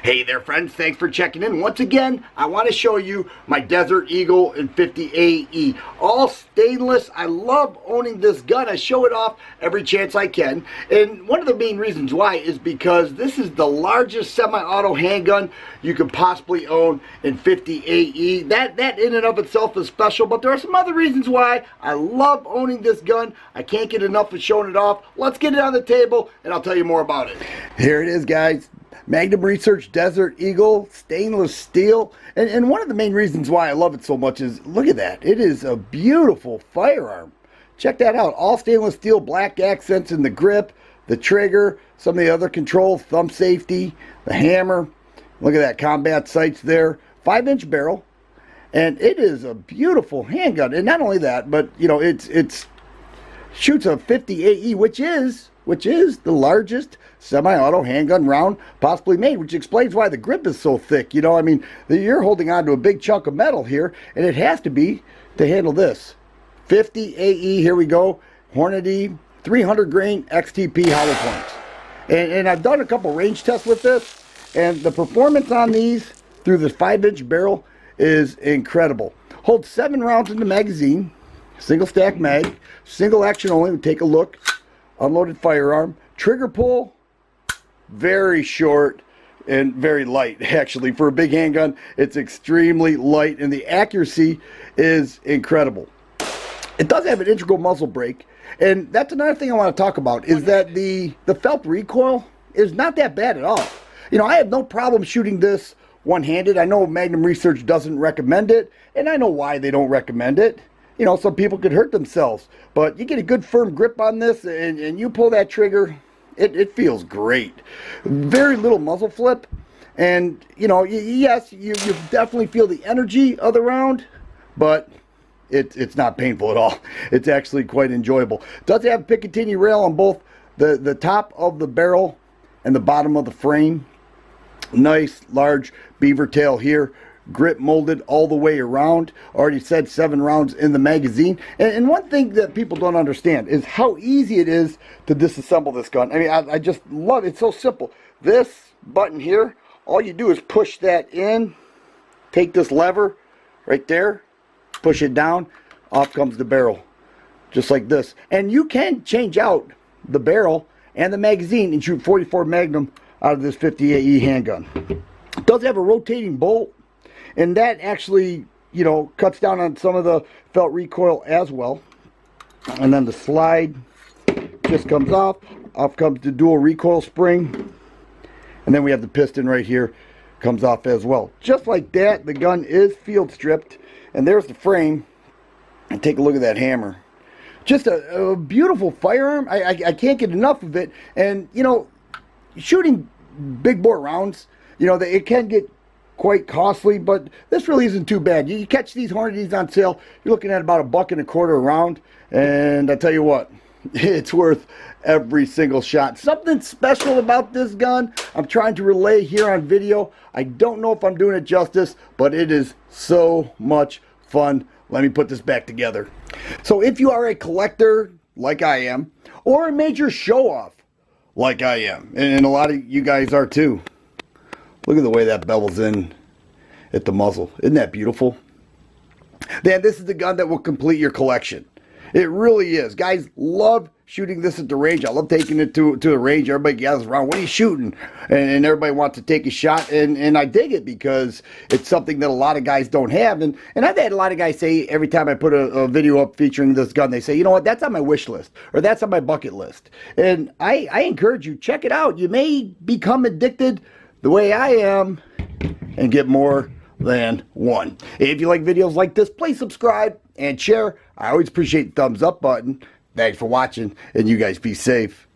Hey there friends, thanks for checking in. Once again, I want to show you my Desert Eagle in 50 AE. All stainless. I love owning this gun. I show it off every chance I can. And one of the main reasons why is because this is the largest semi-auto handgun you could possibly own in 50 AE. That in and of itself is special, but there are some other reasons why I love owning this gun. I can't get enough of showing it off. Let's get it on the table and I'll tell you more about it. Here it is, guys. Magnum Research Desert Eagle, stainless steel. And one of the main reasons why I love it so much is, look at that. It is a beautiful firearm. Check that out. All stainless steel, black accents in the grip, the trigger, some of the other controls, thumb safety, the hammer. Look at that, combat sights there. 5-inch barrel. And it is a beautiful handgun. And not only that, but, you know, it's shoots a 50 AE, which is the largest semi-auto handgun round possibly made, which explains why the grip is so thick. You know, I mean, you're holding on to a big chunk of metal here, and it has to be to handle this. 50 AE, here we go. Hornady, 300 grain XTP hollow points. And I've done a couple range tests with this, and the performance on these through this 5-inch barrel is incredible. Holds 7 rounds in the magazine, single stack mag, single action only. Take a look. Unloaded firearm. Trigger pull, very short and very light. Actually, for a big handgun, it's extremely light, and the accuracy is incredible. It does have an integral muzzle brake, and that's another thing I want to talk about, is that the felt recoil is not that bad at all. You know, I have no problem shooting this one-handed. I know Magnum Research doesn't recommend it, and I know why they don't recommend it. You know, some people could hurt themselves, but you get a good firm grip on this and you pull that trigger, it feels great. Very little muzzle flip, and you know, yes, you definitely feel the energy of the round, but it's not painful at all. It's actually quite enjoyable. It does have Picatinny rail on both the top of the barrel and the bottom of the frame. Nice large beaver tail here. Grip molded all the way around. Already said 7 rounds in the magazine. And one thing that people don't understand is how easy it is to disassemble this gun. I mean, I just love it. It's so simple. This button here, all you do is push that in, take this lever right there, push it down, off comes the barrel. Just like this. And you can change out the barrel and the magazine and shoot 44 Magnum out of this 50 AE handgun. It does have a rotating bolt, and that actually, you know, cuts down on some of the felt recoil as well. And then the slide just comes off. Off comes the dual recoil spring. And then we have the piston right here. Comes off as well. Just like that, the gun is field stripped. And there's the frame. And take a look at that hammer. Just a beautiful firearm. I can't get enough of it. And, you know, shooting big bore rounds, you know, it can get quite costly, but this really isn't too bad. You catch these Hornadies on sale, you're looking at about $1.25 a round, and I tell you what, it's worth every single shot. Something special about this gun I'm trying to relay here on video. I don't know if I'm doing it justice, but it is so much fun. Let me put this back together. So if you are a collector like I am, or a major show-off like I am, and a lot of you guys are too, look at the way that bevels in at the muzzle. Isn't that beautiful? Then this is the gun that will complete your collection. It really is. Guys love shooting this at the range. I love taking it to the range. Everybody gathers around. What are you shooting? And everybody wants to take a shot. And I dig it because it's something that a lot of guys don't have. And I've had a lot of guys say every time I put a video up featuring this gun, they say, you know what, that's on my wish list. Or that's on my bucket list. And I encourage you, check it out. You may become addicted the way I am and get more than one. If you like videos like this, please subscribe and share. I always appreciate the thumbs up button. Thanks for watching, and you guys be safe.